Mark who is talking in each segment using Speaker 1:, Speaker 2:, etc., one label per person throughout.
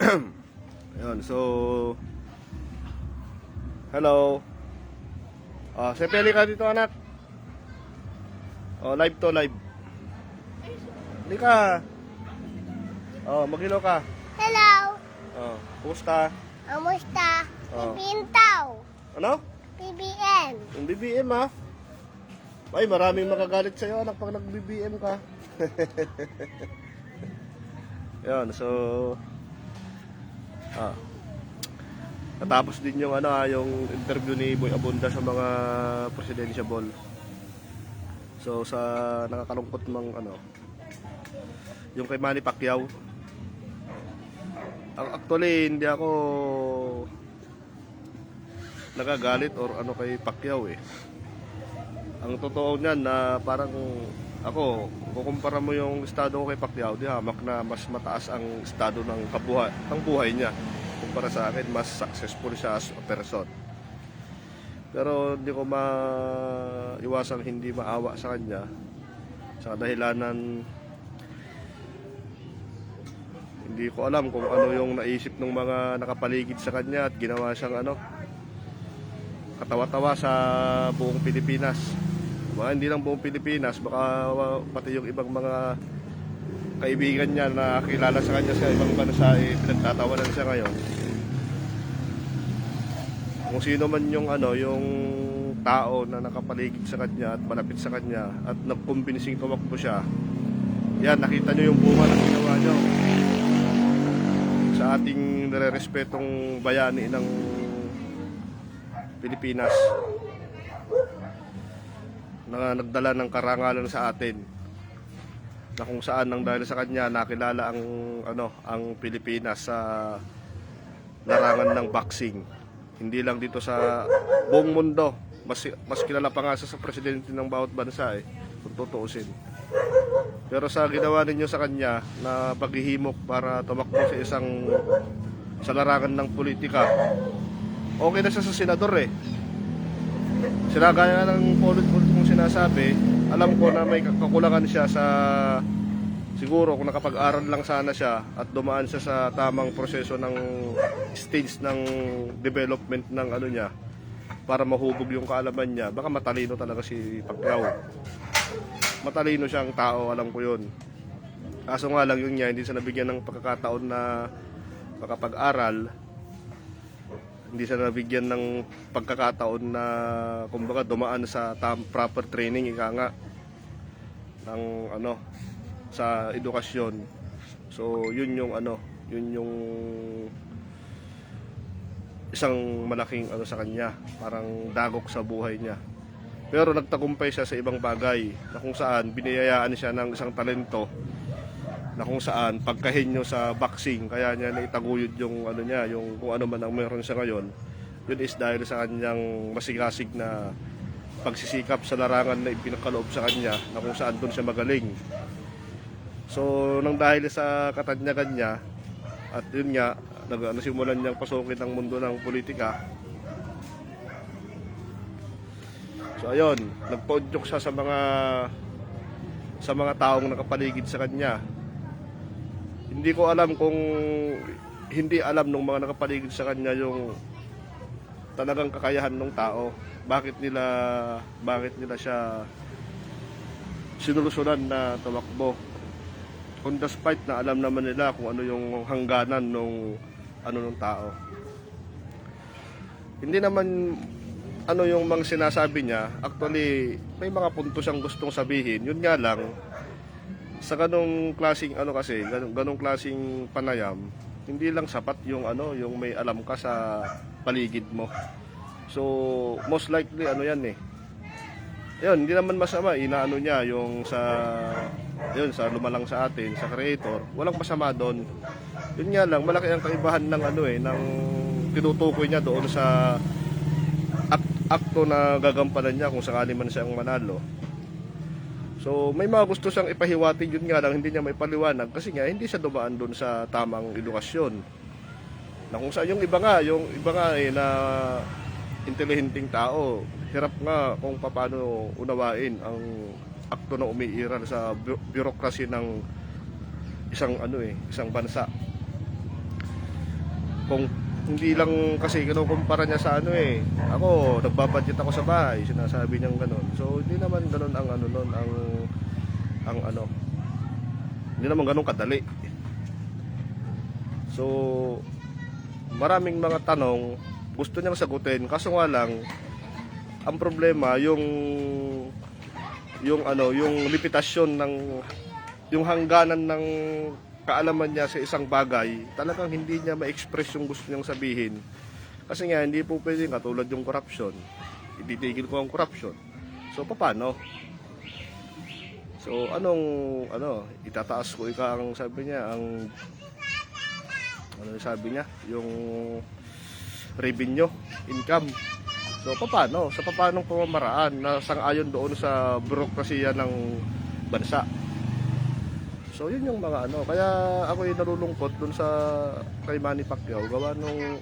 Speaker 1: Ayun, so hello. Sepeli ka dito, anak. Live to, live. Hindi ka. Magilo ka.
Speaker 2: Hello.
Speaker 1: Kumusta?
Speaker 2: Kamusta?
Speaker 1: Oh.
Speaker 2: Pipintaw.
Speaker 1: Ano?
Speaker 2: PBM.
Speaker 1: Yung BBM ha? Ay, maraming magagalit sa'yo, anak, pag nag-BBM ka. Ayun, so natapos din yung yung interview ni Boy Abunda sa mga presidential ball. So sa nakakalungkot mang yung kay Manny Pacquiao. Actually hindi ako nagagalit or kay Pacquiao eh. Ang totoo niyan na parang ako, kukumpara mo yung estado ko kay Pacquiao, di hamak na mas mataas ang estado ng buhay niya. Kumpara sa akin, mas successful siya as a person. Pero hindi ko maiwasang hindi maawa sa kanya sa dahilanan hindi ko alam kung ano yung naisip ng mga nakapaligid sa kanya at ginawa siyang katawa-tawa sa buong Pilipinas. Baka hindi lang buong Pilipinas, baka pati yung ibang mga kaibigan niya na kilala sa kanya sa ibang bansa pinagtatawanan siya ngayon. Kung sino man yung yung tao na nakapaligid sa kanya at malapit sa kanya at nagkumbinsing tumakbo siya, yan, nakita nyo yung bunga ng ginawa nyo sa ating nire-respetong bayani ng Pilipinas na nagdala ng karangalan sa atin, na kung saan nang dahil sa kanya nakilala ang Pilipinas sa larangan ng boxing. Hindi lang dito sa buong mundo, mas kilala pa nga sa presidente ng bawat bansa kung tutuusin. Pero sa ginawa ninyo sa kanya na paghihimok para tumakbo sa larangan ng politika, okay na siya sa senador Sila gaya ng ulit-ulit mong sinasabi, alam ko na may kakulangan siya sa siguro kung nakapag-aral lang sana siya at dumaan siya sa tamang proseso ng stage ng development ng niya para mahubog yung kaalaman niya. Baka matalino talaga si Pacquiao. Matalino siyang tao, alam ko yun. Kaso nga lang yun niya, hindi siya nabigyan ng pagkakataon na makapag-aral. Hindi siya nabigyan ng pagkakataon na kumbaga dumaan sa proper training ng sa edukasyon. So yun yung isang malaking sa kanya, parang dagok sa buhay niya. Pero nagtagumpay siya sa ibang bagay na kung saan biniyayaan siya ng isang talento na kung saan pagkahinyo sa boxing kaya niya naitaguyod yung niya, yung kung ano man ang meron siya ngayon. Yun is dahil sa kanyang masigasig na pagsisikap sa larangan na ipinakaloob sa kanya na kung saan doon siya magaling. So nang dahil sa katanyagan niya at yun nga nasimulan niyang pasukin ang mundo ng politika. So ayun, nagpa-udyok siya sa mga taong nakapaligid sa kanya. Hindi ko alam kung hindi alam ng mga nakapaligid sa kanya yung talagang kakayahan ng tao. Bakit nila siya sinulusunan na tumakbo? On the spot na alam naman nila kung ano yung hangganan ng tao. Hindi naman yung mga sinasabi niya, actually may mga punto siyang gustong sabihin. Yun nga lang sa ganong klaseng ganong klaseng panayam, hindi lang sapat yung yung may alam ka sa paligid mo. So most likely yan Ayun, hindi naman masama niya yung sa lumalang sa atin, sa creator. Walang masama doon. Yun nga lang, malaki ang kaibahan ng ng tinutukoy niya doon sa akto na gagampanan niya kung sakali man siyang manalo. So may mga gusto siyang ipahiwatig, yun nga lang hindi niya maipaliwanag kasi nga hindi siya dumaan doon sa tamang edukasyon. Na kung saan yung iba nga na intelihenting tao, hirap nga kung paano unawain ang akto na umiiral sa birokrasi ng isang bansa. Kung hindi lang kasi kinukumpara niya sa ano eh. Ako, nagbabudget ako sa bahay, sinasabi niyang ganun. So, hindi naman ganun ang ano nun, ang ano. Hindi naman ganun kadali. So, maraming mga tanong gusto niyang sagutin, kaso nga lang ang problema yung limitasyon ng yung hangganan ng kaalaman niya sa isang bagay, talagang hindi niya ma-express yung gusto niyang sabihin. Kasi nga, hindi po pwede katulad yung corruption. Ititigil ko ang corruption. So, paano? So, itataas ko ang sabi niya, sabi niya, yung revenue, income. So, paano? Sa paanong pamamaraan na sang-ayon doon sa burokrasiya ng bansa. So yun yung mga kaya ako yung nalulungkot dun sa kay Manny Pacquiao gawa nung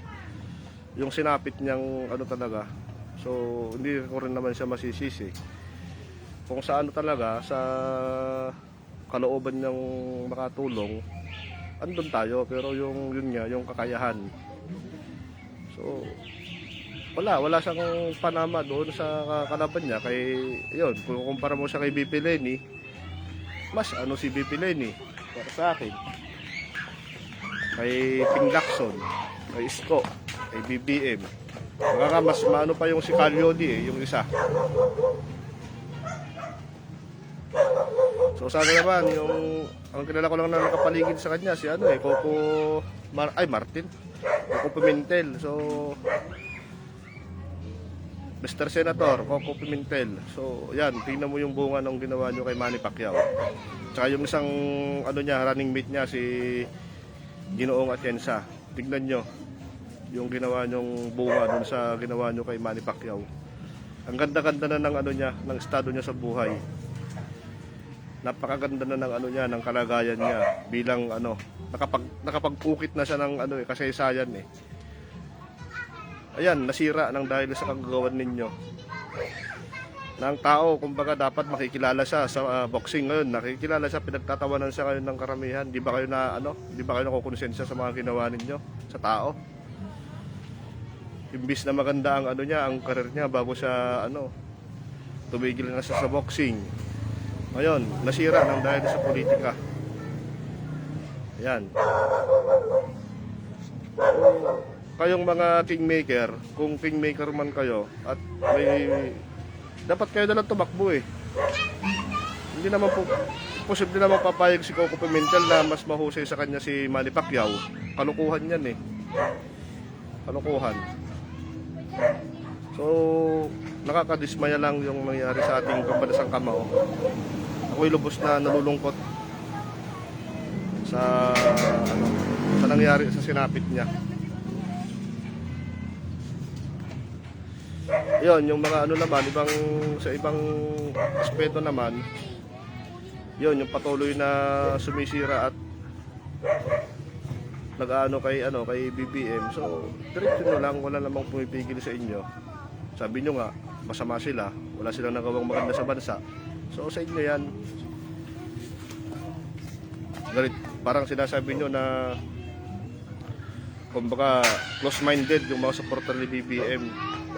Speaker 1: yung sinapit niyang talaga. So hindi ko rin naman siya masisisi. Kung sa talaga sa kalooban niyang makatulong, andun tayo, pero yun nga, yung kakayahan. So wala siyang panama doon sa kalaban niya kay yun, kung kumpara mo siya kay BP Lenny, mas si BP Lenny para sa akin, kay Ping Lacson, kay Isko, kay BBM, mas maano pa yung si Calyodi yung isa. So sana naman ang kilala ko lang na nakapaligid sa kanya si Coco Martin, Coco Pimentel. So Mr. Senator Coco Pimentel. So, yan, tingnan mo yung bunga ng ginawa nyo kay Manny Pacquiao. Tsaka yung isang running mate niya, si Ginoong Atienza. Tingnan nyo yung ginawa nyong bunga dun sa ginawa nyo kay Manny Pacquiao. Ang ganda-ganda na ng ng estado niya sa buhay. Napakaganda na ng niya, ng kalagayan niya bilang nakapag-ukit na siya ng kasaysayan eh. Ayan, nasira ng dahil sa kagagawan ninyo. Na ang tao, kumbaga dapat makikilala siya sa boxing ngayon. Nakikilala siya, pinagtatawanan siya ngayon ng karamihan. Di ba kayo nakukonsensya sa mga ginawa ninyo sa tao? Imbis na maganda ang ang karir niya bago siya tumigil na siya sa boxing. Ngayon, nasira ng dahil sa politika. Ayan. Kayong mga kingmaker, kung kingmaker man kayo at dapat kayo na lang tumakbo eh. Hindi naman po posible naman papayag si Coco Pimentel na mas mahusay sa kanya si Manny Pacquiao. Kalukuhan yan eh. Kalukuhan. So, nakakadismaya lang yung nangyari sa ating pambansang kamao. Ako'y lubos na nalulungkot sa nangyari sa sinapit niya. Yon, yung mga naman, sa ibang aspeto naman, yon, yung patuloy na sumisira at kay BBM. So, diretso nyo lang, wala namang pumipigil sa inyo. Sabi nyo nga, masama sila, wala silang nagawang maganda sa bansa. So, sa inyo yan. Parang sinasabi nyo na kumbaga close-minded yung mga supporter ni BBM.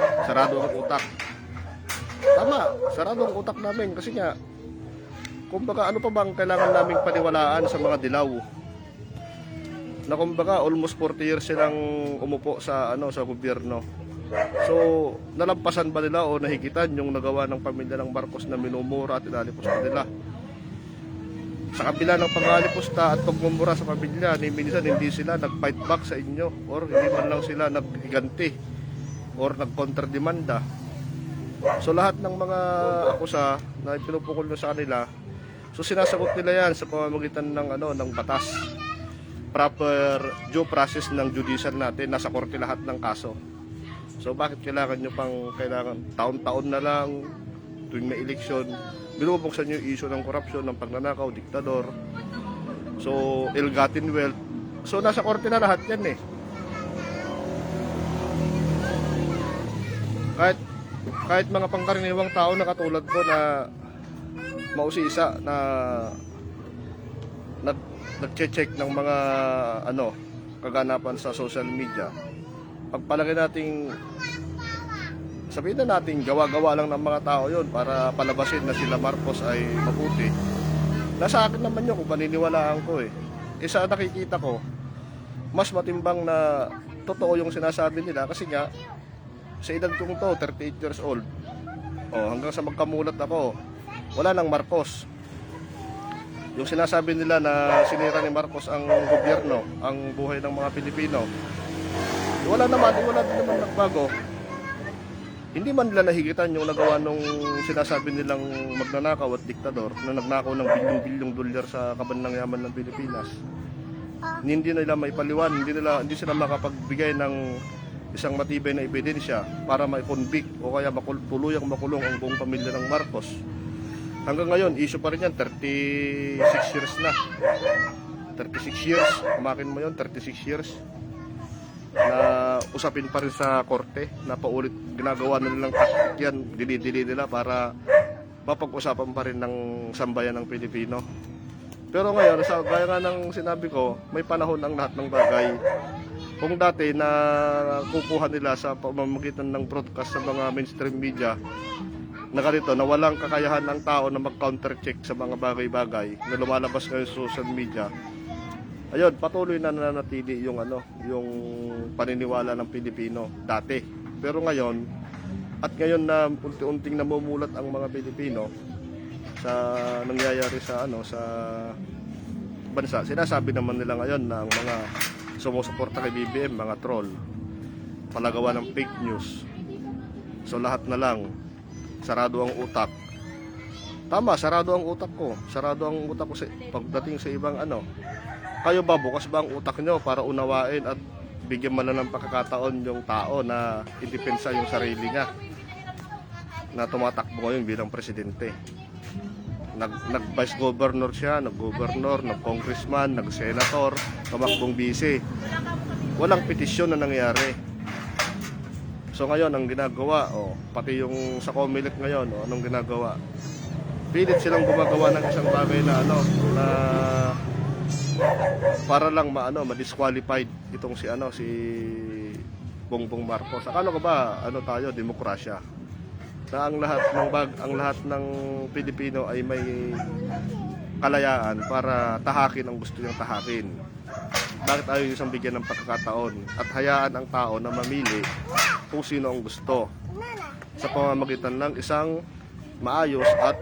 Speaker 1: Sarado ang utak. Tama, sarado ang utak namin kasi nga kumbaga pa bang kailangan naming paniwalaan sa mga dilaw na kumbaga almost 40 years silang umupo sa sa gobyerno. So nalampasan ba nila o nahigitan yung nagawa ng pamilya ng Marcos na minumura at inalipos pa nila? Sa kabila ng pangalipusta at pagmumura sa pamilya, minsan hindi sila nag-fight back sa inyo or hindi man lang sila naghiganti or nag-conterdemanda. So lahat ng mga akusa na pinupukol nyo sa kanila, so sinasagot nila yan sa pamamagitan ng batas. Proper due process ng judicial natin, nasa korte lahat ng kaso. So bakit kailangan taon-taon na lang tuwing may eleksyon, binubuksan nyo yung issue ng korupsyon, ng pagnanakaw, diktador, so ill-gotten wealth. So nasa korte na lahat yan eh. Kahit mga pangkaraniwang tao na katulad ko na mausisa na nag-check ng mga kaganapan sa social media, pagpalagay nating sabihin na natin gawa-gawa lang ng mga tao yon para palabasin na sila Marcos ay mabuti. Nasa akin naman yun kung paniniwalaan ko eh. Isa nakikita ko, mas matimbang na totoo yung sinasabi nila kasi nga sa edad kong to, 38 years old, hanggang sa magkamulat ako, wala nang Marcos. Yung sinasabi nila na sinira ni Marcos ang gobyerno, ang buhay ng mga Pilipino, wala din naman nagbago. Hindi man nila nahigitan yung nagawa nung sinasabi nilang magnanakaw at diktador na nagnakaw ng bilyong-bilyong dolyar sa kabanang yaman ng Pilipinas. Hindi nila maipaliwan, hindi sila makapagbigay ng isang matibay na ebidensya para ma-convict o kaya tuluyang makulong ang buong pamilya ng Marcos. Hanggang ngayon, issue pa rin yan, 36 years na. 36 years, kumakin mo yun, 36 years. Na usapin pa rin sa korte na paulit ginagawa na nilang taktik yan, dili nila para mapag-usapan pa rin ng sambayan ng Pilipino. Pero ngayon, gaya nga ng sinabi ko, may panahon ang lahat ng bagay. Kung dati na kukuha nila sa pamamagitan ng broadcast sa mga mainstream media na ganito, na walang kakayahan ng tao na mag-counter-check sa mga bagay-bagay na lumalabas ngayon sa social media, ayun, patuloy na nananatili yung paniniwala ng Pilipino dati. Pero ngayon na unti-unting namumulat ang mga Pilipino sa nangyayari sa bansa, sinasabi naman nila ngayon na ang mga sumusuporta kay BBM, mga troll, palagawa ng fake news. So lahat na lang, sarado ang utak. Tama, sarado ang utak ko. Sarado ang utak ko pagdating sa ibang Kayo ba, bukas ba ang utak nyo para unawain at bigyan man lang ng pagkakataon yung tao na idepensa yung sarili niya na tumatakbo ngayon bilang presidente? Nag-vice governor siya, nag-governor, nag-congressman, nag-senator, tumakbong vice. Walang petisyon na nangyari. So ngayon, ang ginagawa, pati yung sa COMELEC ngayon, anong ginagawa? Pilit silang gumagawa ng isang bagay na na para lang ma-disqualified itong si Bongbong Marcos. Akala ko ba tayo demokrasya? Na ang lahat ng Pilipino ay may kalayaan para tahakin ang gusto niyang tahakin. Bakit ayaw yung isang bigyan ng pagkakataon at hayaan ang tao na mamili kung sino ang gusto sa pamamagitan ng isang maayos at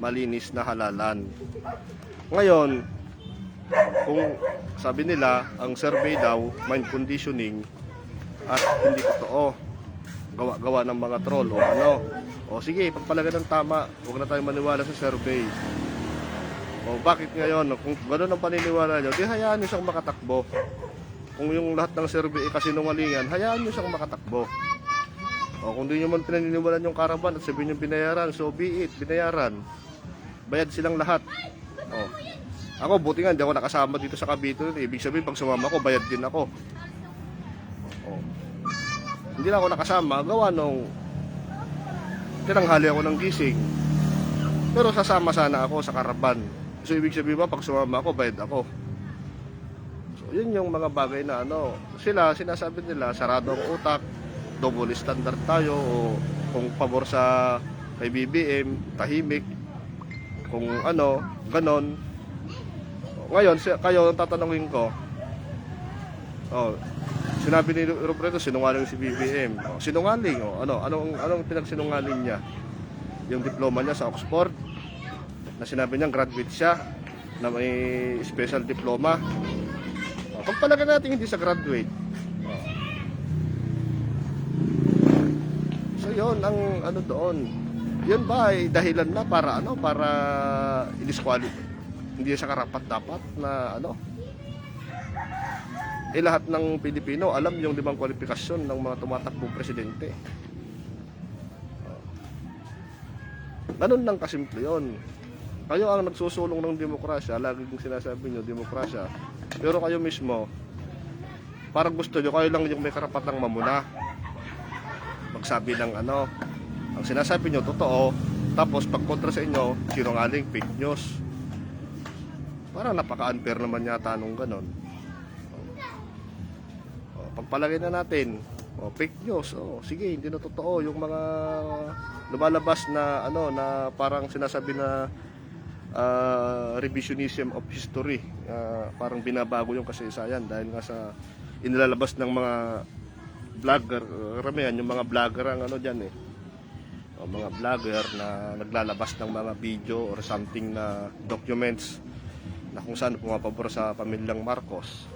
Speaker 1: malinis na halalan? Ngayon, kung sabi nila ang survey daw mind conditioning at hindi totoo, gawa ng mga troll o sige, pagpalagay ng tama, huwag na tayo maniwala sa survey. Bakit ngayon, kung gano'n ang paniniwala nyo, di hayaan nyo siyang makatakbo. Kung yung lahat ng survey ay kasinungalingan, hayaan nyo siyang makatakbo. Kung di nyo man pinaniniwalan yung karaban at sabihin nyo binayaran, so be it, binayaran. Bayad silang lahat. Ako, buti nga, hindi ako nakasama dito sa Cavite. Ibig sabihin, pag sumama ko, bayad din ako. Hindi na ako nakasama, gawa nung tinanghali ako ng gising. Pero sasama sana ako sa karaban. So, ibig sabihin ba, pag sumama ako, bayad ako. So, yun yung mga bagay na sinasabi nila, sarado ang utak, double standard tayo, o kung pabor sa kay BBM, tahimik, kung ganon. Ngayon, kayo, ang tatanungin ko, sinabi ni Robredo, sinungaling si BBM. Sinungaling, anong pinagsinungaling niya? Yung diploma niya sa Oxford, na sinabi niya graduate siya, na may special diploma. Pagpalagan natin hindi sa graduate. So yun, ang doon. Yun ba ay dahilan na para i-disqualify? Hindi siya karapat dapat na lahat ng Pilipino alam yung 5 kwalifikasyon ng mga tumatakbong presidente. Ganun lang kasimple yun. Kayo ang nagsusulong ng demokrasya, lagi kong sinasabi nyo demokrasya, pero kayo mismo parang gusto nyo kayo lang yung may karapatang mamuna, magsabi ng ang sinasabi nyo totoo, tapos pag kontra sa inyo sinungaling, fake news. Parang napaka-unfair naman yata nung ganon. pagpalagay na natin, fake news. Sige, hindi na totoo yung mga lumalabas na na parang sinasabi na revisionism of history. Parang binabago yung kasaysayan dahil nga sa inilalabas ng mga vlogger, karamihan yung mga vlogger ang diyan mga vlogger na naglalabas ng mga video or something na documents na kung saan pumapabor sa pamilyang Marcos.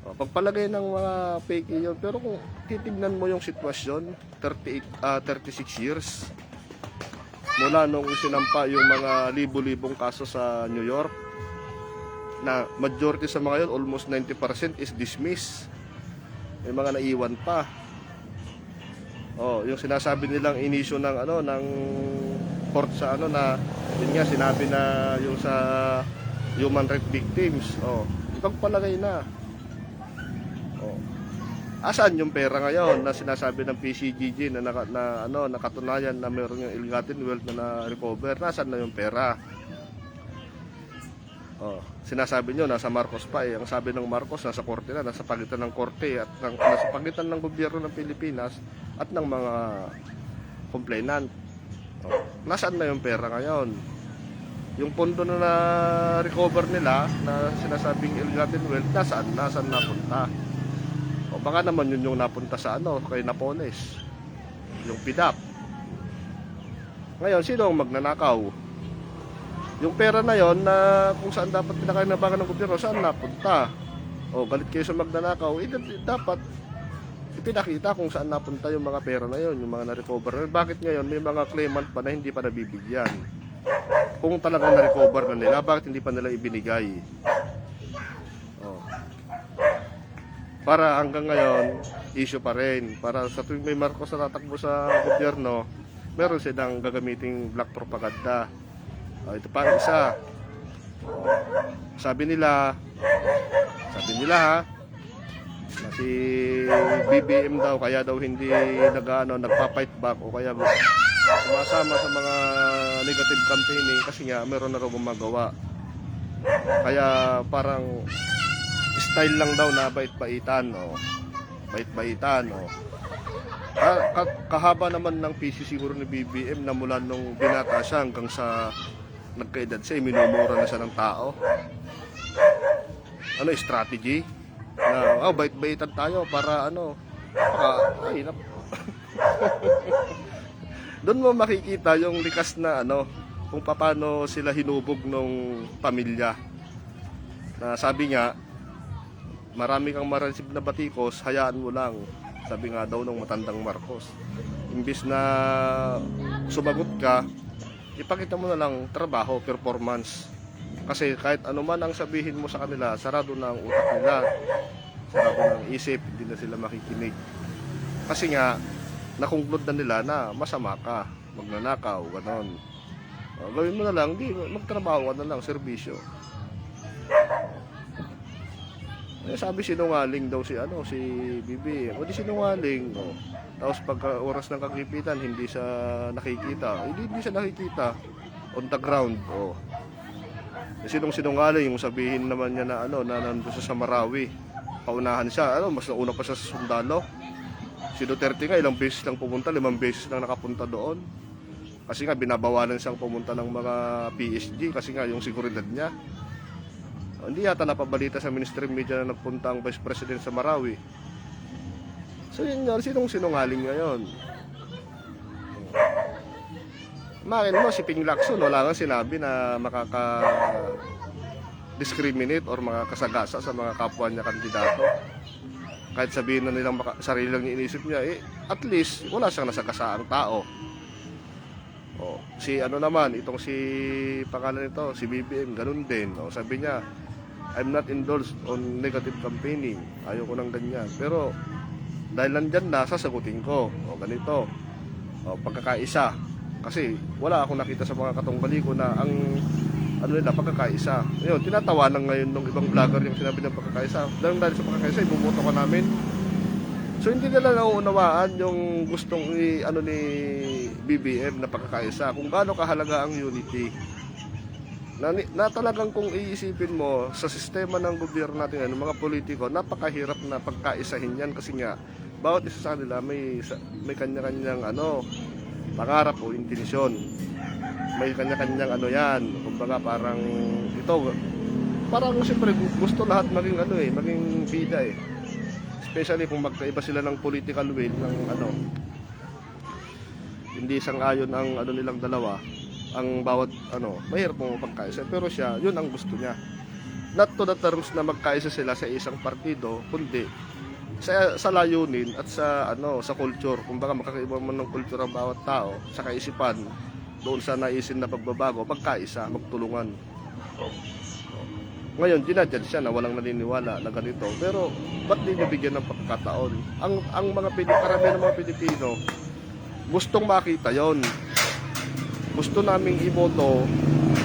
Speaker 1: Pagpalagay ng mga fake yun, pero kung titignan mo yung sitwasyon, 36 years mula nung sinampa yung mga libo-libong kaso sa New York, na majority sa mga yun, almost 90% is dismissed. May mga naiwan pa. Yung sinasabi nilang inisyu ng ng court sa na yun nga sinabi na yung sa human rights victims. Ipagpalagay na. Asan yung pera ngayon na sinasabi ng PCGG na nakatunayan na mayroon yung ill-gotten wealth na na-recover? Nasaan na yung pera? Sinasabi nyo nasa Marcos pa Ang sabi ng Marcos nasa korte na, nasa pagitan ng korte at nasa pagitan ng gobyerno ng Pilipinas at ng mga complainant. Nasaan na yung pera ngayon? Yung pondo na na-recover nila na sinasabing ill-gotten wealth, nasaan napunta? Baka naman yun yung napunta sa kay Napoles, yung PDAP. Ngayon, sino ang magnanakaw? Yung pera na yon na kung saan dapat pinakinabangan ng gobyerno, saan napunta? Galit kayo sa magnanakaw, dapat ipinakita kung saan napunta yung mga pera na yon, yung mga na-recover. Bakit ngayon may mga claimant pa na hindi pa nabibigyan? Kung talagang na-recover na nila, bakit hindi pa nila ibinigay? Para hanggang ngayon, issue pa rin. Para sa tuwing may Marcos na tatakbo sa gobyerno, meron silang gagamiting black propaganda. Ito pa ang isa. Sabi nila na si BBM daw kaya daw hindi nagpa-fight back o kaya sumasama sa mga negative campaigning kasi nga meron na raw gumagawa. Kaya parang style lang daw na bait-baitan bait-baitan kahaba naman ng PC siguro ni BBM na mula nung binata siya hanggang sa nagkaedad siya, minumura na siya ng tao. Strategy na bait-baitan tayo para doon mo makikita yung likas na kung paano sila hinubog nung pamilya, na sabi nga marami kang marareceive na batikos, hayaan mo lang, sabi nga daw nung matandang Marcos. Imbis na sumagot ka, ipakita mo na lang trabaho, performance. Kasi kahit ano man ang sabihin mo sa kanila, sarado na ang utak nila, sarado na ang isip, hindi na sila makikinig. Kasi nga nakonklud na nila na masama ka, magnanakaw, ganon. Gawin mo na lang, magtrabaho ka na lang, serbisyo. Sabi sinungaling daw si BBM. Di sinungaling. Tapos pagka oras ng kagipitan, hindi siya nakikita. Hindi siya nakikita on the ground. Sinong sinungaling yung sabihin naman niya na nandun siya sa Marawi. Paunahan siya. Mas nauna pa siya sa sundalo. Si Duterte nga ilang beses lang pumunta, 5 beses lang nakapunta doon. Kasi nga binabawalan siyang pumunta ng mga PSG kasi nga yung seguridad niya. Hindi yata napabalita sa mainstream media na nagpunta ang Vice President sa Marawi. So yun yun, sinong sinungaling ngayon? Makin mo, si Ping Lacson, wala nga sinabi na makaka-discriminate or makakasagasa sa mga kapwa niya kandidato. Kahit sabihin na nilang sarili lang iniisip niya, at least wala siyang nasagasaang tao. Si naman, si pangalan nito, si BBM, ganun din. Sabi niya, I'm not indulged on negative campaigning. Ayoko nang ganyan. Pero dahil nandyan na, sasagutin ko. Ganito. Pagkakaisa. Kasi wala akong nakita sa mga katunggali ko na ang nila, pagkakaisa. Yun, tinatawanan ngayon ng ibang vlogger yung sinabi ng pagkakaisa. Dahil sa pagkakaisa, ibumoto ka namin. So hindi nila nauunawaan yung gustong ni BBM na pagkakaisa. Kung gaano kahalaga ang unity. na talagang kung iisipin mo sa sistema ng gobyerno natin, ng mga politiko, napakahirap na pagkaisahin yan kasi nga bawat isa sa kanila may kanya-kanyang pangarap o intensyon. May kanya-kanyang yan. Kumbaga parang siyempre gusto lahat maging maging bida eh. Especially kung magkaiba sila ng political will ng hindi sang-ayon ang nilang dalawa. Ang bawat mahirap mong pagkaisa, pero siya yun ang gusto niya, not to the terms na magkaisa sila sa isang partido, kundi sa layunin at sa culture. Kumbaga magkakaiba man ng culture ang bawat tao sa kaisipan doon sa naisin na pagbabago, magkaisa, magtulungan. Ngayon dinadyan siya na walang naniniwala na ganito, pero ba't di niya bigyan ng pagkakataon? Ang mga karamihan ng mga Pilipino gustong makita yon. Gusto naming iboto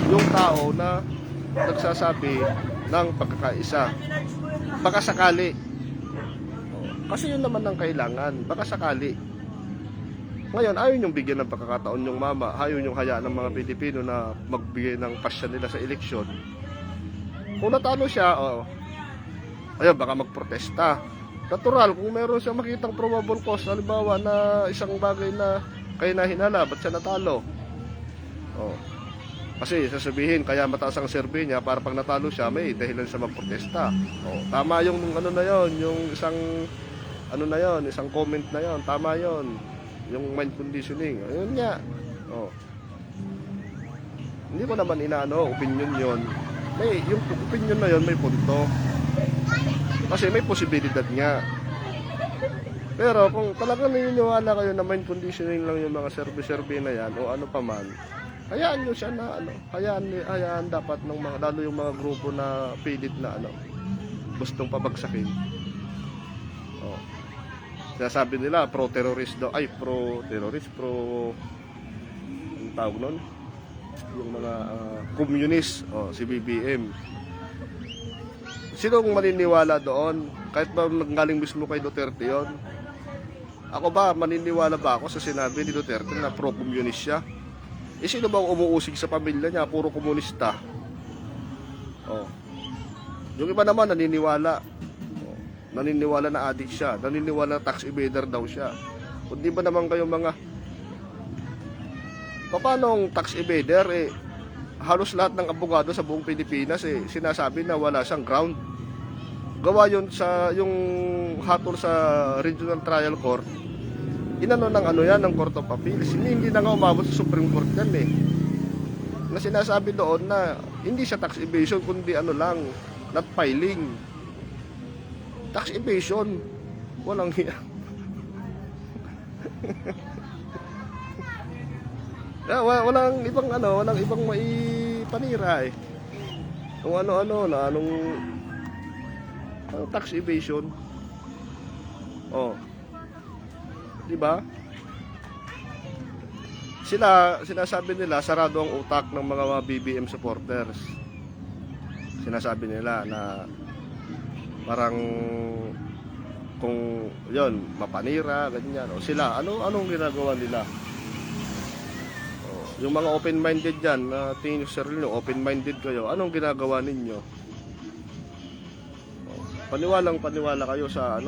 Speaker 1: yung tao na nagsasabi ng pagkakaisa. Baka sakali. Kasi yun naman ang kailangan. Baka sakali. Ngayon, ayaw niyong bigyan ng pagkakataon yung mama. Ayaw niyong hayaan ng mga Pilipino na magbigay ng pasya nila sa eleksyon. Kung natalo siya, ayun, baka magprotesta. Natural, kung meron siya makitang probable cause, halimbawa na isang bagay na kayo na hinala, ba't siya natalo? Kasi sasabihin kaya mataas ang survey niya para pag natalo siya may dahilan sa magprotesta. Tama yung na yon, yung isang isang comment na yon, tama yon. Yung mind conditioning, ayun nga. Hindi ko naman opinion yon. Yung opinion na yon may punto. Kasi may posibilidad nga. Pero kung talagang naniniwala kayo na mind conditioning lang yung mga survey na yan o ano pa man, hayaan nyo siya na hayaan dapat ng mga, lalo yung mga grupo na pilit na gustong pabagsakin. Sinasabi nila pro-terrorist daw, pro-terrorist, ang tawag nun, yung mga communist, si BBM. Sinong maniniwala doon? Kahit ba galing mismo kay Duterte yon? Ako ba, maniniwala ba ako sa sinabi ni Duterte na pro-communist siya? Sino ba ang umuusig sa pamilya niya? Puro komunista. Yung iba naman naniniwala. Naniniwala na adik siya. Naniniwala na tax evader daw siya. Kundi ba naman kayo mga paano ang tax evader halos lahat ng abogado sa buong Pilipinas sinasabi na wala siyang ground. Gawa yun sa yung hatol sa Regional Trial Court. Inano ng Court of Appeals. Hindi na nga umabot sa Supreme Court yan na sinasabi doon na hindi siya tax evasion kundi lang, not filing. Tax evasion. Walang hiya. Walang ibang maipanira Kung anong tax evasion. Di ba? Sinasabi nila sarado ang utak ng mga BBM supporters. Sinasabi nila na parang kung yon mapanira ganyan sila anong ginagawa nila. Yung mga open-minded diyan na tingin sa sarili nyo, open-minded kayo, anong ginagawa ninyo? Paniwala kayo sa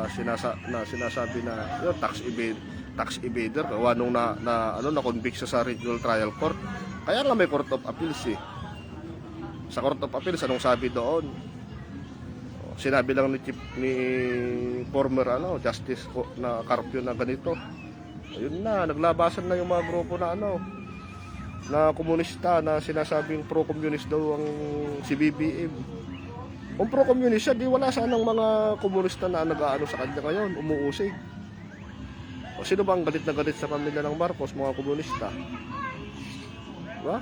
Speaker 1: sinasabi na yung tax evader gawa nung na convict sa Regional Trial Court. Kaya nga may Court of Appeals Sa Court of Appeals anong sabi doon? Sinabi lang ni former justice na Carpio na ganito. Ayun na, naglabasan na yung mga grupo na na komunista na sinasabing pro-communist daw ang si BBM. Kung pro-communist siya, di wala sanang mga komunista na nag-aano sa kanya ngayon, umuusig. Sino ba ang galit na galit sa pamilya ng Marcos, mga komunista? Diba?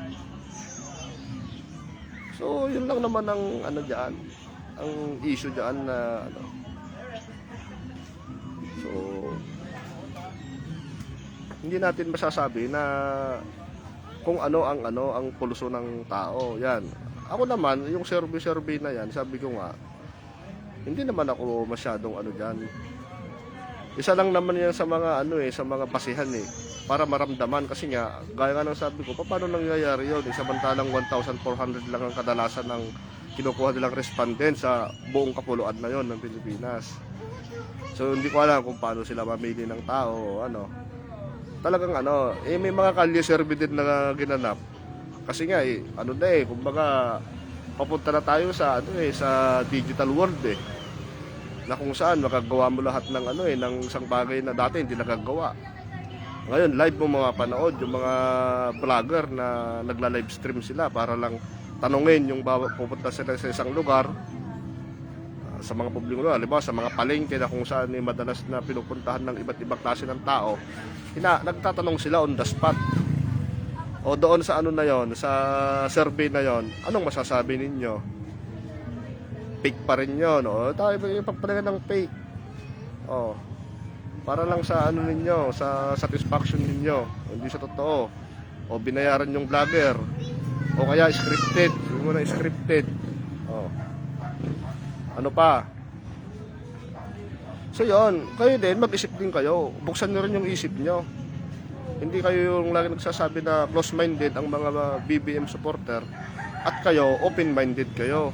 Speaker 1: So, yun lang naman ang diyan, ang issue diyan na So, hindi natin masasabi na kung ang pulso ng tao. Yan. Ako naman, yung survey na yan, sabi ko nga, hindi naman ako masyadong diyan. Isa lang naman yan sa mga sa mga basihan para maramdaman. Kasi nga, gaya nga ng sabi ko, paano nangyayari yun? Samantalang 1,400 lang ang kadalasan ng kinukuha nilang respondent sa buong kapuluan na yon ng Pilipinas. So hindi ko alam kung paano sila mamili ng tao o ano. Talagang ano, may mga kalye survey din na ginanap. Kasi nga kumbaga papunta na tayo sa sa digital world na kung saan makagawa mo lahat ng ng isang bagay na dati hindi nagagawa. Ngayon live mo mga panood yung mga vlogger na nagla-live stream sila para lang tanungin yung pupunta sila sa isang lugar, sa mga publiko, halimbawa sa mga palengke na kung saan madalas na pinupuntahan ng iba't ibang klase ng tao, nagtatanong sila on the spot. O doon sa na yon, sa survey na yon, anong masasabi ninyo? Fake pa rin yun. O tayo yung pagpalagan ng fake. O, para lang sa ninyo, sa satisfaction ninyo, hindi sa totoo. O binayaran yung vlogger. O kaya scripted, yung muna scripted. O. Ano pa? So yun, kayo din, mag-isip din kayo. Buksan nyo rin yung isip nyo. Hindi kayo yung lagi nagsasabi na close-minded ang mga BBM supporter at kayo, open-minded kayo.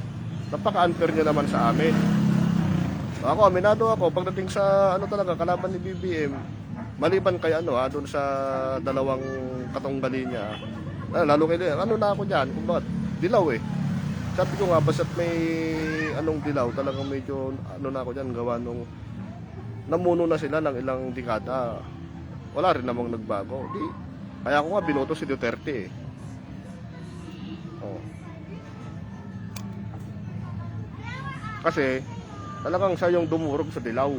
Speaker 1: Napaka-unfair nyo naman sa amin. Ako, aminado ako, pagdating sa talaga, kalaban ni BBM, maliban kay doon sa dalawang katunggali niya, lalo kayo, na ako dyan, kung bakit, dilaw Sabi ko nga, basta't may dilaw, talagang medyo na ako dyan, gawa nung namuno na sila ng ilang dekada. Wala rin namang nagbago. Kaya ako nga binoto si Duterte Oh. Kasi talagang siya yung dumurog sa dilaw.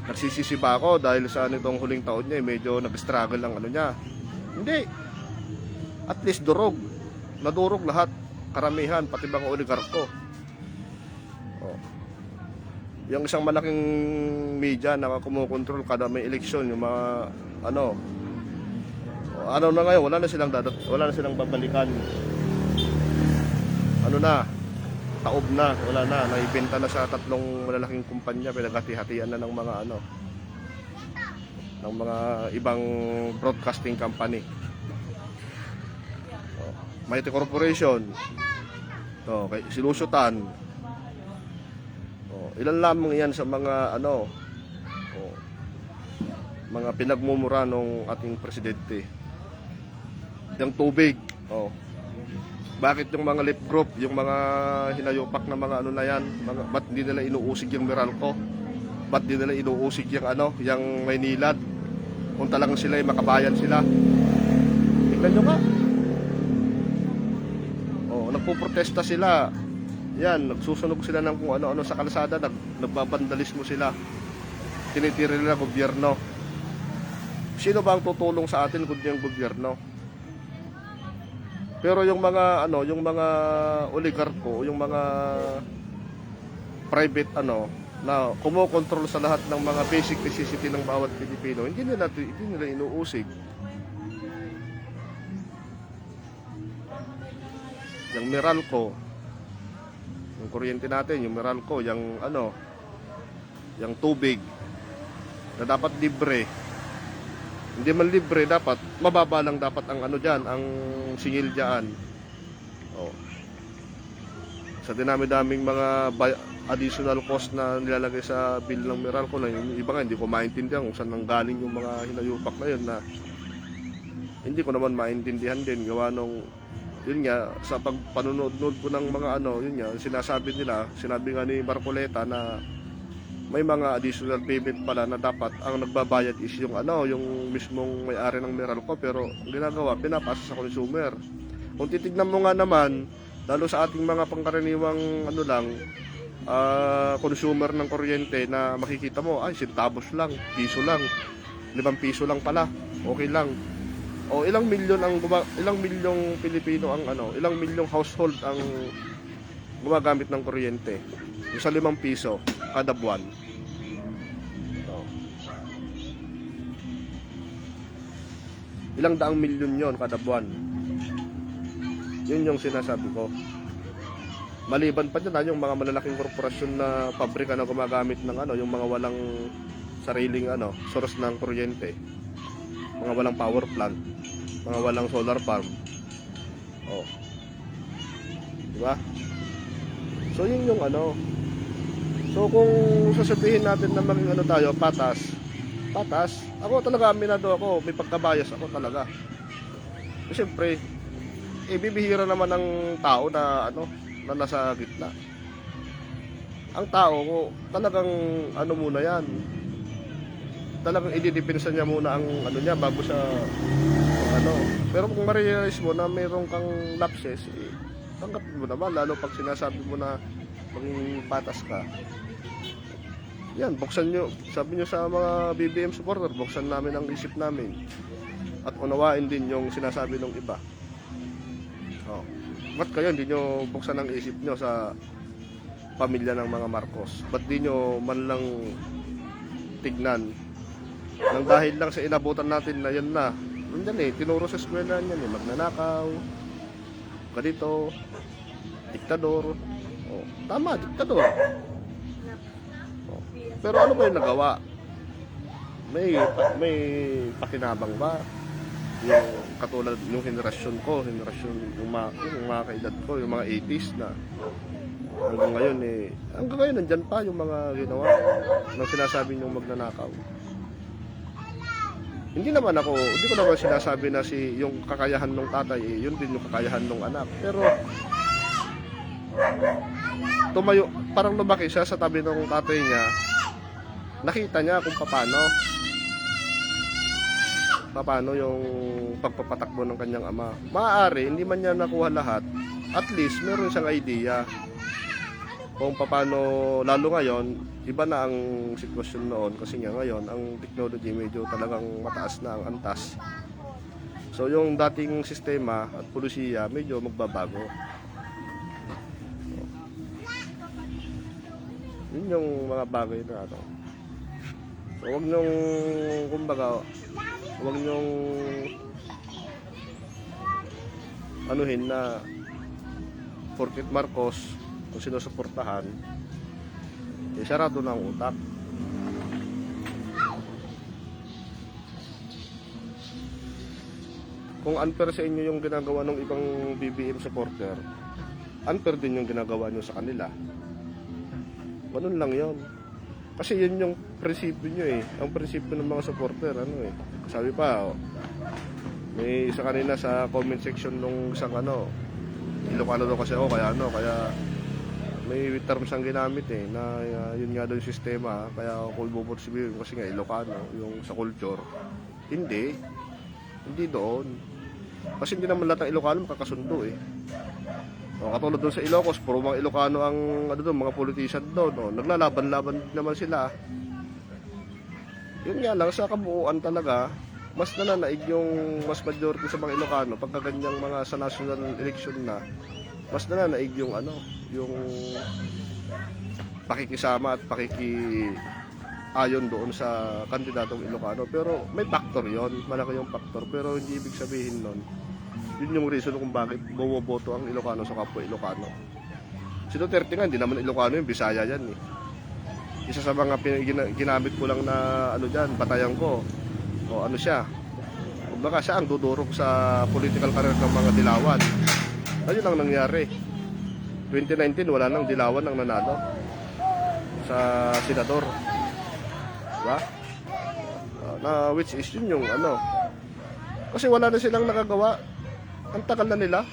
Speaker 1: Nagsisisi pa ako dahil sa nitong huling taon niya, medyo nag-struggle ang niya. Hindi. At least durog. Nadurog lahat, karamihan, pati mga oligarko. Oh. Yung isang malaking media na kumukontrol kada may eleksyon, yung mga na ngayon, wala na silang babalikan. Taob na, wala na, naibenta na sa 3 malalaking kumpanya, pinaghati-hatian na ng mga ng mga ibang broadcasting company. Mighty Corporation, sinusutan. Ilan lamang yan sa mga mga pinagmumura ng ating presidente. Yung tubig, bakit yung mga lip group, yung mga hinayupak na mga na yan, ba't hindi nila inuusig yung Meralco? Ba't hindi nila inuusig yung yung Maynilad? Kung talagang sila ay makabayan sila. Tingnan nyo nga. Nagpuprotesta sila. Yan, nagsusunog sila ng kung ano-ano sa kalsada, nagbabandalismo sila. Tinitira nila gobyerno. Sino ba ang tutulong sa atin kundi ang gobyerno? Pero yung mga yung mga oligarko, yung mga private na kumokontrol sa lahat ng mga basic necessity ng bawat Pilipino, hindi nila inuusig. Yung Meralco, yung kuryente natin, yung Meralco, yung yung tubig na dapat libre. Hindi man libre, dapat mababa lang dapat ang diyan, ang singil diyan. Sa dinami-daming mga additional cost na nilalagay sa bill ng Meralco na yung iba nga hindi ko maintindihan kung saan nanggaling yung mga hinayupak na yun, na hindi ko naman maintindihan din gawa nung yun nga, sa pagpanonood ko ng mga yun nga, sinabi nga ni Marcoleta na may mga additional payment pala na dapat ang nagbabayad is yung yung mismong may-ari ng Meralco, pero ang ginagawa, pinapasa sa consumer. Kung titignan mo nga naman, lalo sa ating mga pangkaraniwang consumer ng kuryente, na makikita mo, ay centavos lang, piso lang, 5 piso lang pala, okay lang. O ilang milyong Pilipino ang ilang milyong household ang gumagamit ng kuryente. Yung sa 5 piso kada buwan. Ilang daang milyon yon kada buwan. Yun yung sinasabi ko. Maliban pa dyan yung mga malalaking korporasyon na pabrika na gumagamit ng yung mga walang sariling source ng kuryente. Mga walang power plant, mga walang solar farm. Oh. Di ba? So yun yung So kung sasabihin natin na maging tayo, patas. Ako talaga, aminado ako, may pagkabayas ako talaga. Kasi siyempre, bibihira naman ng tao na na nasa gitna. Ang tao ko, talagang muna yan. Talagang ididepensa niya muna ang niya bago sa Pero kung ma-realize mo na mayroon kang lapses, tanggapin mo naman, lalo pag sinasabi mo na maging patas ka. Yan, buksan nyo, sabi nyo sa mga BBM supporter, buksan namin ang isip namin. At unawain din yung sinasabi ng iba. Ba't kayo hindi nyo buksan ang isip nyo sa pamilya ng mga Marcos? Ba't di nyo man lang tignan? Nang dahil lang sa inabutan natin na yan na. Nandiyan tinuro sa eskwela yan magnanakaw, ganito, diktador. Tama, diktador. Pero ano ba yung nagawa? May pakinabang ba? Yung katulad yung henerasyon ko, yung mga kaedad ko, yung mga 80s na hanggang ngayon nandyan pa yung mga ginawa ng sinasabi nyong magnanakaw. Hindi ko naman sinasabi na yung kakayahan ng tatay, yun din yung kakayahan ng anak. Pero tumayo, parang lumaki siya sa tabi ng tatay niya. Nakita niya kung paano yung pagpapatakbo ng kanyang ama. Maaari, hindi man niya nakuha lahat. At least, meron siyang idea kung paano, lalo ngayon, iba na ang sitwasyon noon. Kasi nga ngayon, ang technology medyo talagang mataas na ang antas. So, yung dating sistema at pulisiya, medyo magbabago. Yun yung mga bagay na So, huwag nyong, kumbaga, huwag nyong anuhin na porket Marcos kung sinusuportahan, sarado na ang utak. Kung unfair sa inyo yung ginagawa ng ibang BBM supporter, unfair din yung ginagawa nyo sa kanila. Ganun lang yon. Kasi yun yung prinsipyo nyo Ang prinsipyo ng mga supporter, Sabi pa, may isa kanina sa comment section nung isang Ilocano daw kasi ako, kaya may terms ang ginamit na yun nga daw yung sistema, kaya ako ibubot sabihin kasi nga Ilocano, yung sa culture. Hindi doon. Kasi hindi naman lahat ng Ilocano makakasundo katulad doon sa Ilocos, puro mga Ilocano ang mga politician doon. Naglalaban-laban naman sila. Yun nga lang, sa kabuuan talaga, mas nananaig yung mas majority sa mga Ilocano pagka ganyang mga sa national election na, mas nananaig yung yung pakikisama at pakikiayon doon sa kandidatong Ilocano. Pero may factor yon, malaki yung factor. Pero hindi ibig sabihin nun yun yung reason kung bakit bumoboto ang Ilocano sa kapwa Ilocano. Si Duterte nga, hindi naman Ilocano yung Bisaya yan Isa sa mga ginamit ko lang na dyan, batayan ko. Siya. Kumbaga siya ang dudurog sa political career ng mga Dilawan. Ayun ang nangyari. 2019, wala nang Dilawan ang nanalo sa senador. Diba? Which is yun yung kasi wala na silang nagagawa. Ang tagal na nila.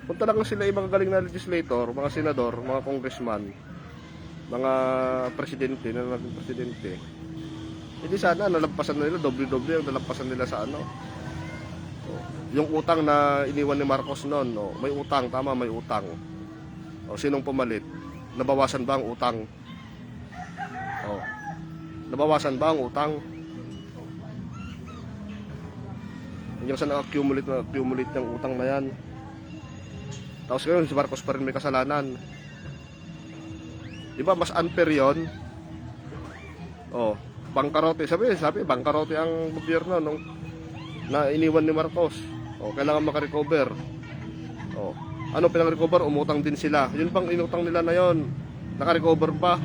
Speaker 1: Kung talagang sila yung mga galing na legislator, mga senador, mga congressman, mga presidente na naging presidente, hindi sana nalampasan na nila, doble-doble ang nalampasan nila sa yung utang na iniwan ni Marcos noon. May utang, tama, may utang. Sinong pumalit? Nabawasan ba ang utang? Nabawasan ba ang utang? Hanggang sa na-accumulate ng utang na yan. Tapos ngayon si Marcos pa rin may kasalanan. Diba mas unfair yun? Bangkarote. Sabi, bangkarote ang gobyerno nung na iniwan ni Marcos. Kailangan makarecover. Ano pinang-recover? Umutang din sila. Yun bang inutang nila na yon? Nakarecover pa?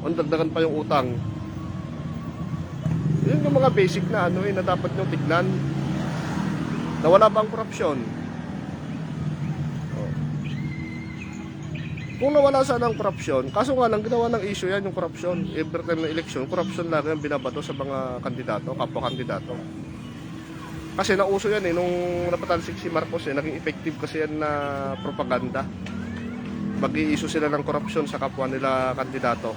Speaker 1: O dagdagan pa yung utang? Yun yung mga basic na ano na dapat nyo tignan. Na wala bang korupsyon? Oh. Kung nawala sana ang korupsyon, kaso nga lang ginawa ng issue yan yung korupsyon. Every time na eleksyon, korupsyon lang yung binabato sa mga kandidato, kapwa-kandidato. Kasi nauso yan nung napatalsik si Marcos naging effective kasi yan na propaganda. Mag-i-issue sila ng korupsyon sa kapwa nila kandidato.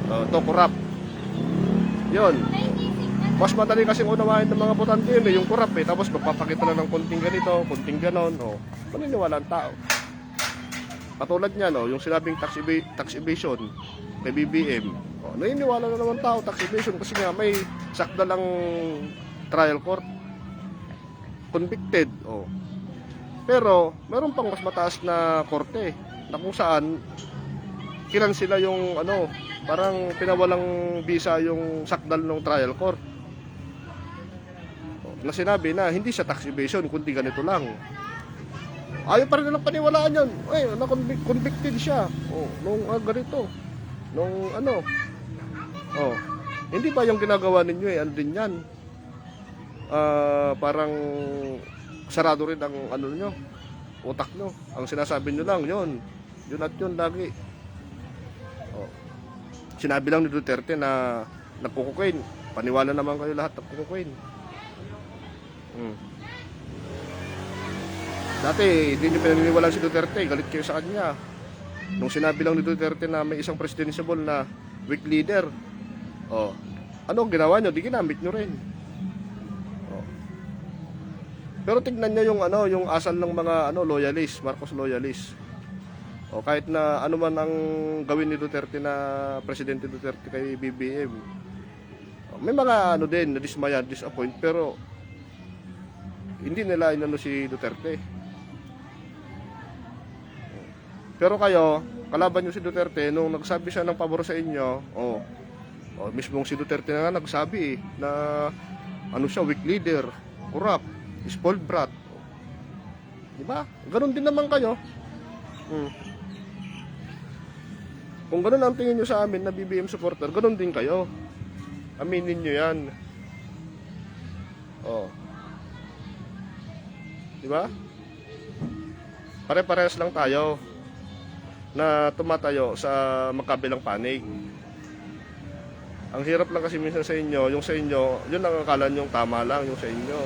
Speaker 1: To corrupt. Yun. Mas madali kasing unawain ng mga botante yun yung corrupt tapos magpapakita na ng konting ganito, konting ganon. Maniniwala ang tao. Katulad niyan, yung sinabing tax evasion kay BBM. Naniniwala na naman tao tax evasion kasi nga may sakda lang trial court. Convicted. Pero meron pang mas mataas na korte na kung saan sila yung parang pinawalang visa yung sakdal ng trial court. Na sinabi na hindi siya tax evasion kundi ganito lang. Ayaw pa rin nilang paniwalaan yun. Convicted siya. Nung ganito. Nung hindi ba yung ginagawa ninyo ano din yan? Parang sarado rin ang nyo, utak nyo. Ang sinasabi nyo lang, yun at yun lagi. Sinabi lang ni Duterte na nagkukukain. Paniwala naman kayo lahat nagkukukain. Dati, hindi nyo pinaniniwalaan si Duterte, galit kayo sa kanya. Nung sinabi lang ni Duterte na may isang presidential na weak leader, ano ang ginawa nyo? Di ginamit nyo rin. Pero tignan nyo yung asal ng mga loyalist, Marcos loyalist. Kahit na ano man ang gawin ni Duterte na Presidente Duterte kay BBM. May mga din, na disappoint, pero hindi nila inano si Duterte. Pero kayo, kalaban nyo si Duterte, nung nagsabi siya ng pabor sa inyo, mismong si Duterte na nga nagsabi na siya, weak leader, corrupt, spoiled brat. Diba? Ganon din naman kayo. Kung ganon ang tingin nyo sa amin na BBM supporter, ganon din kayo. Aminin nyo yan. Diba? Pare-parehas lang tayo na tumatayo sa magkabilang panig. Ang hirap lang kasi minsan sa inyo, yung sa inyo, yun ang akala nyo tama lang, yung sa inyo.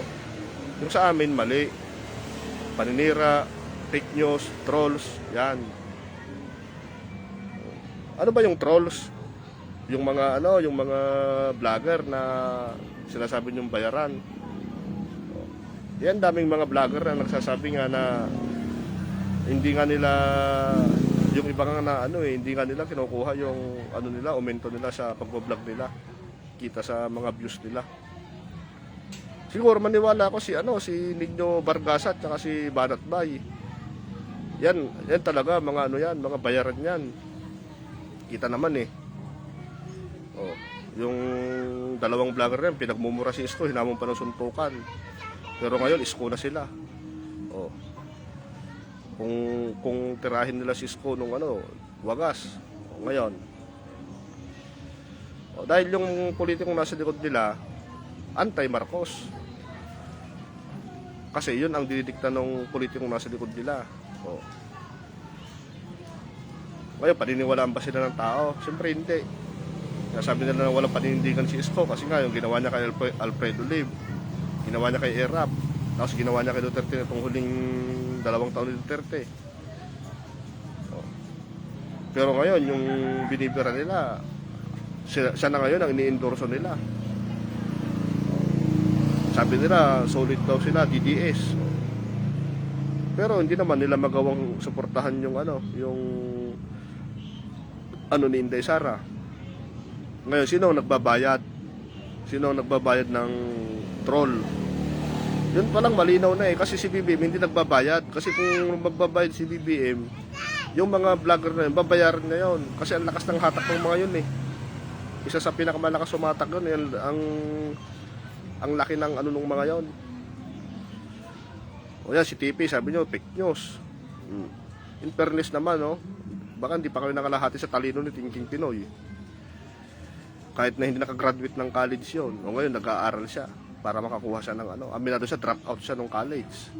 Speaker 1: Yung sa amin, mali. Paninira, fake news, trolls, yan. Ano ba yung trolls? Yung mga yung mga vlogger na sinasabi nyong bayaran. Yan, daming mga vlogger na nagsasabi nga na hindi nga nila yung iba nga na hindi nga nila kinukuha yung nila, aumento nila sa pagbo-vlog nila. Kita sa mga views nila. Siguro maniwala ako si Nino Bargasa at saka si Banat Bay. Yan talaga mga yan, mga bayaran yan. Kita naman yung dalawang vlogger yan, pinagmumura si Isko, hinamon pa ng suntukan. Pero ngayon, Isko na sila. Kung tirahin nila si Isko nung wagas. Ngayon. Dahil yung politikong nasa likod nila, anti-Marcos. Kasi yun ang dinidikta ng politikong nasa likod nila. Ngayon, paniniwalaan ba sila ng tao? Siyempre hindi. Sabi nila na walang paninindigan si Isko kasi nga yung ginawa niya kay Alfredo Lib, ginawa niya kay Erap, tapos ginawa niya kay Duterte itong huling 2 taon ni Duterte. Pero ngayon, yung binibira nila, siya na ngayon ang ini-endorso nila. Sabi nila, solid daw sila, DDS. Pero hindi naman nila magawang suportahan yung ni Inday Sara. Ngayon, sino ang nagbabayad? Sino ang nagbabayad ng troll? Yun palang malinaw na kasi si BBM hindi nagbabayad. Kasi kung magbabayad si BBM, yung mga vlogger na yun, babayaran na yun. Kasi ang lakas ng hatak ng mga yun Isa sa pinakamalakas sumatak yun, ang laki ng nung mga yun. O yan, si TP, sabi nyo, fake news. In fairness naman, baka hindi pa kayo nakalahati sa talino ni Thinking Pinoy. kahit na hindi nakagraduate ng college yon, o ngayon nag-aaral siya para makakuha siya ng ano. Aminado siya, drop out siya ng college.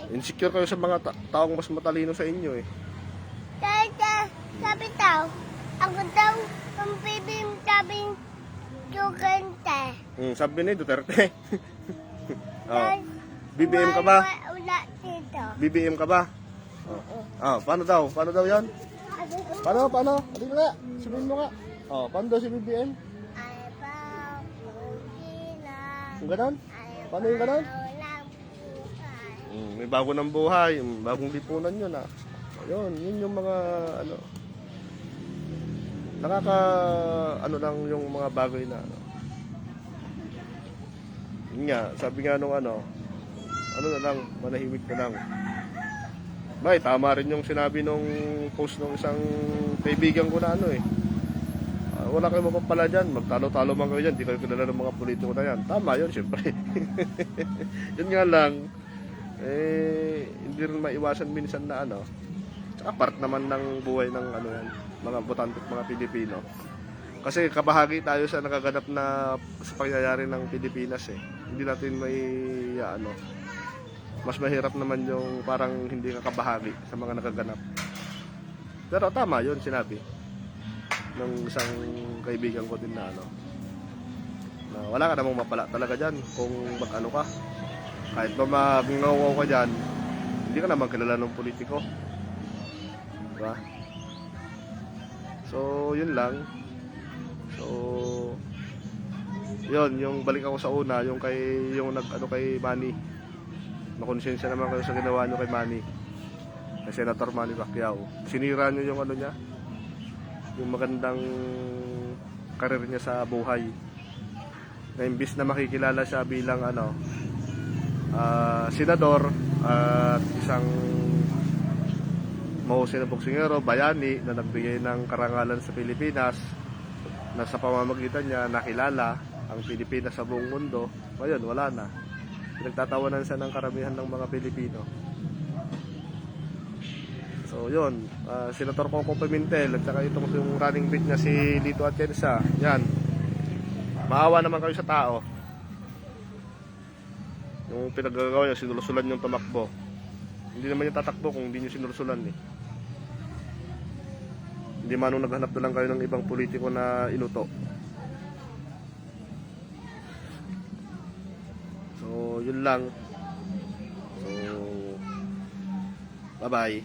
Speaker 1: Insecure kayo sa mga taong mas matalino sa inyo eh.
Speaker 2: Sabi daw, ako daw, ang bibim sabing Duterte.
Speaker 1: Sabi ni Duterte. Oh. BBM ka ba?
Speaker 2: Wala dito.
Speaker 1: BBM ka ba? Paano daw? Paano daw yan? Paano? Ano nga? Sabihin mo nga. Paano daw si BBM?
Speaker 2: Ay, pa,
Speaker 1: Yung ganon? Paano yung ganon? May bago ng buhay, bagong lipunan yun yun yung mga ano, ano lang yung mga bagay na ano. Yun nga, sabi nga nung ano na lang, manahimik na lang. Tama rin yung sinabi nung post nung isang kaibigan ko na ano eh. Wala kayo mapapala dyan, magtalo-talo man kayo dyan, di kayo kilala ng mga politiko na yan. Tama yun, syempre. Yun nga lang, hindi rin maiwasan minsan na ano. Tsaka part naman ng buhay ng ano yan, mga botante at mga Pilipino. Kasi kabahagi tayo sa nakaganap na sa pangyayari ng Pilipinas eh. Hindi natin may ano, mas mahirap naman yung parang hindi ka kabahagi sa mga nakaganap. Pero tama yun sinabi ng isang kaibigan ko din na ano, na wala ka namang mapala talaga dyan kung mag-ano ka. Kahit pa magngawaw ka dyan, hindi ka naman kilala ng politiko. Diba? So, yun lang. So, yun, yung balik ako sa una, yung nag-ano kay Manny. Makonsensya naman kayo sa ginawa nyo kay Manny. Kay Senator Manny Pacquiao. Sinira nyo yung ano niya, yung magandang karir niya sa buhay. Na imbis na makikilala siya bilang ano, senador at isang mahusay na boksingero, bayani na nagbigay ng karangalan sa Pilipinas, na sa pamamagitan niya nakilala ang Pilipinas sa buong mundo. Ngayon wala na, pinagtatawanan siya ng karamihan ng mga Pilipino. So yun, Senator Coco Pimentel at saka itong yung running mate niya si Lito Atienza, yan, maawa naman kayo sa tao. Yung pinagagawa niya, sinulusulan yung tumakbo. Hindi naman yung tatakbo kung hindi nyo sinulusulan eh. Hindi man nung naghanap na lang kayo ng ibang politiko na inuto. So, yun lang. So, bye-bye.